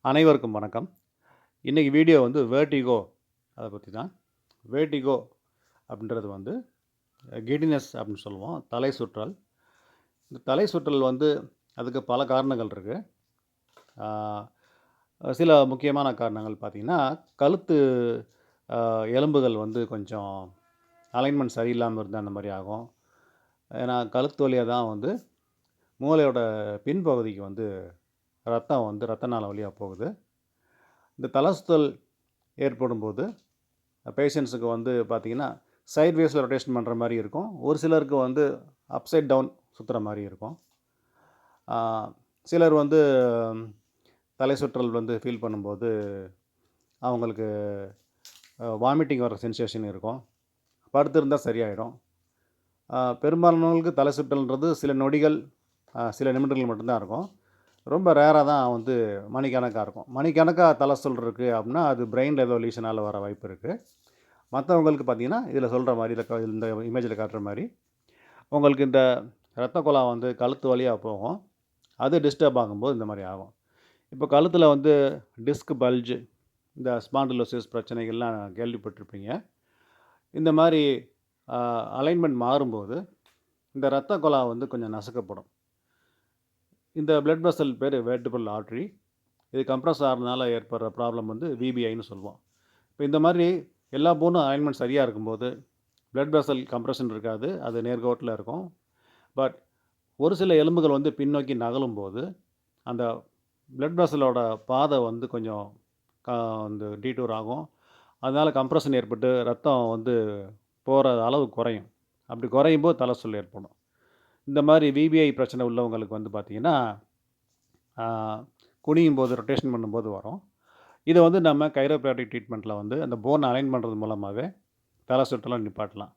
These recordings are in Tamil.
அனைவருக்கும் வணக்கம். இன்றைக்கி வீடியோ வந்து வேர்டிகோ அதை பற்றி தான். வேர்டிகோ அப்படின்றது வந்து கிடினஸ் அப்படின்னு சொல்லுவோம். தலை சுற்றல். இந்த தலை சுற்றல் வந்து அதுக்கு பல காரணங்கள் இருக்குது. சில முக்கியமான காரணங்கள் பார்த்திங்கன்னா, கழுத்து எலும்புகள் வந்து கொஞ்சம் அலைன்மெண்ட் சரியில்லாமல் இருந்தால் அந்த மாதிரி ஆகும். ஏன்னா கழுத்து வழியாக தான் வந்து மூளையோட பின்பகுதிக்கு வந்து ரத்தம் வந்து ரத்த நாள வழியாக போகுது. இந்த தலை சுற்றல் ஏற்படும்போது பேஷண்ட்ஸுக்கு வந்து பார்த்திங்கன்னா சைட்வேஸில் ரொட்டேஷன் பண்ணுற மாதிரி இருக்கும். ஒரு சிலருக்கு வந்து அப்சைட் டவுன் சுற்றுற மாதிரி இருக்கும். சிலர் வந்து தலை சுற்றல் வந்து ஃபீல் பண்ணும்போது அவங்களுக்கு வாமிட்டிங் வர சென்சேஷன் இருக்கும். படுத்திருந்தால் சரியாயிடும். பெரும்பாலானவங்களுக்கு தலை சுற்றல்ன்றது சில நொடிகள் சில நிமிடங்கள் மட்டும்தான் இருக்கும். ரொம்ப ரேராக தான் வந்து மணிக்கணக்காக இருக்கும். மணிக்கணக்காக தலை சுற்றல் இருக்குது அப்படின்னா அது பிரெயினில் ஏதோ லீஷனால் வர வாய்ப்பு இருக்குது. மற்றவங்களுக்கு பார்த்திங்கன்னா இதில் சொல்கிற மாதிரி இந்த இமேஜில் காட்டுற மாதிரி உங்களுக்கு இந்த இரத்த குழாய் வந்து கழுத்து வழியாக போகும். அது டிஸ்டர்ப் ஆகும்போது இந்த மாதிரி ஆகும். இப்போ கழுத்தில் வந்து டிஸ்க் பல்ஜு, இந்த ஸ்பாண்டிலோசிஸ் பிரச்சனைகள்லாம் கேள்விப்பட்டிருப்பீங்க. இந்த மாதிரி அலைன்மெண்ட் மாறும்போது இந்த இரத்த குழாய் வந்து கொஞ்சம் நசுக்கப்படும். இந்த பிளட் வெசல் பேர் வெர்டிபிள் ஆர்ட்ரி. இது கம்ப்ரஸ் ஆகிறதுனால ஏற்படுற ப்ராப்ளம் வந்து விபிஐன்னு சொல்லுவோம். இப்போ இந்த மாதிரி எல்லா போனும் அலைன்மெண்ட் சரியாக இருக்கும்போது பிளட் வெசல் கம்ப்ரெஷன் இருக்காது, அது நேர்கோட்டில் இருக்கும். பட் ஒரு சில எலும்புகள் வந்து பின்னோக்கி நகலும் போது அந்த பிளட் வெசலோட பாதை வந்து கொஞ்சம் வந்து டீட்டூர் ஆகும். அதனால் கம்ப்ரெஷன் ஏற்பட்டு ரத்தம் வந்து போகிற அளவு குறையும். அப்படி குறையும் போது தலை சுற்றல் ஏற்படும். இந்த மாதிரி விபிஐ பிரச்சனை உள்ளவங்களுக்கு வந்து பார்த்திங்கன்னா குனியும் போது ரொட்டேஷன் பண்ணும்போது வரும். இதை வந்து நம்ம கைரோப்ராக்டிக் ட்ரீட்மெண்ட்டில் வந்து அந்த போன் அலைன் பண்ணுறது மூலமாகவே தலை சுற்றலை நிப்பாட்டலாம்.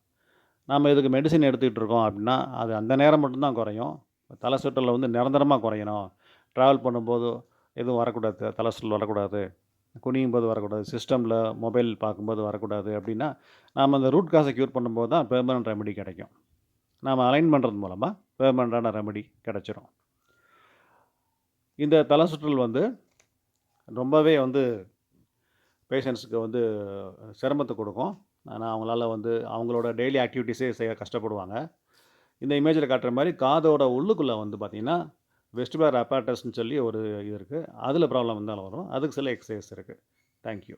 நம்ம இதுக்கு மெடிசின் எடுத்துக்கிட்டு இருக்கோம் அப்படின்னா அது அந்த நேரம் மட்டும்தான் குறையும். தலை சுற்றலை வந்து நிரந்தரமாக குறையணும், ட்ராவல் பண்ணும்போது எதுவும் வரக்கூடாது, தலை சுற்றல் வரக்கூடாது, குனியும் போது வரக்கூடாது, சிஸ்டமில் மொபைல் பார்க்கும்போது வரக்கூடாது அப்படின்னா நாம் அந்த ரூட் காஸை க்யூர் பண்ணும்போது தான் பெர்மனன்ட் ரெமெடி கிடைக்கும். நாம் அலைன் பண்ணுறது மூலமாக பெர்மனண்ட்டான ரெமெடி கிடச்சிரும். இந்த தலை சுற்றல் வந்து ரொம்பவே வந்து பேஷண்ட்ஸுக்கு வந்து சிரமத்தை கொடுக்கும். ஆனால் அவங்களால வந்து அவங்களோட டெய்லி ஆக்டிவிட்டீஸே செய்ய கஷ்டப்படுவாங்க. இந்த இமேஜில் காட்டுற மாதிரி காதோட உள்ளுக்குள்ளே வந்து பார்த்திங்கன்னா வெஸ்டிபுலர் அப்பராட்டஸ்ன்னு சொல்லி ஒரு இது இருக்குது. அதில் ப்ராப்ளம் இருந்தாலும் வரும். அதுக்கு சில எக்ஸசைஸ் இருக்குது. தேங்க்யூ.